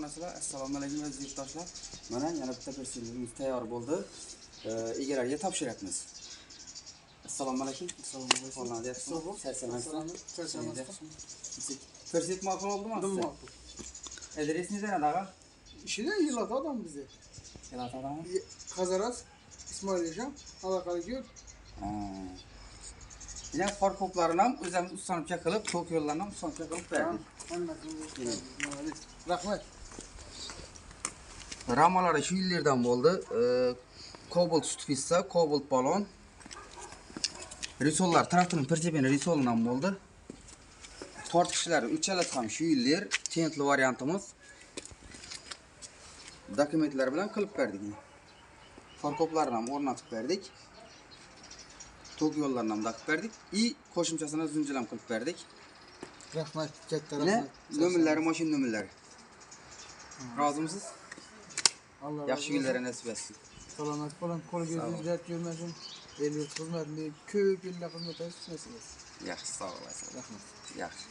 obunachilar, assalomu alaykum aziz yurtdoshlar. Mana yana bitta persimiz tayyor bo'ldi. Egalariga topshiryapmiz. Assalomu alaykum. Assalomu alaykum. Qo'ldan deyapsiz. Charchamasdan. Charchamasdan. Persik ma'qul bo'ldimi? Ma'qul. Adres neden ağa? İşine yılat adam bize. Yılat adam. Kazaras, İsmail Yaşam, alakalı gör. Yine far koplarına özemiz ustanıp çakılıp, tok yollarına ustanıp çakılıp verdik. Rahmet. Ramaları şu illerden oldu. Kobalt sütfissa, kobalt balon. Risollar, traktörün perçepeni risolundan oldu. Tortışlar 3 alat ham şu iller, tentli variantımız. Dokumentler bilan qilib berdik. Far koplarını ham o'rnatib berdik. Tok yo'llarini ham taqib berdik. Qo'shimchasini zunjilam qilib berdik. Rahmet, katta Ne? rahmet. Nomerlari, mashina nomerlari. Rozimisiz? Allah Yaxshi kunlarga nasib etsin. Salomat bo'lin, qo'l ko'zingiz dard ko'rmasin. El yurt xizmatida ko'p yillar xizmat qilasiz. Yaxshi, sog' bo'lasiz. Rahmet. Yaxshi.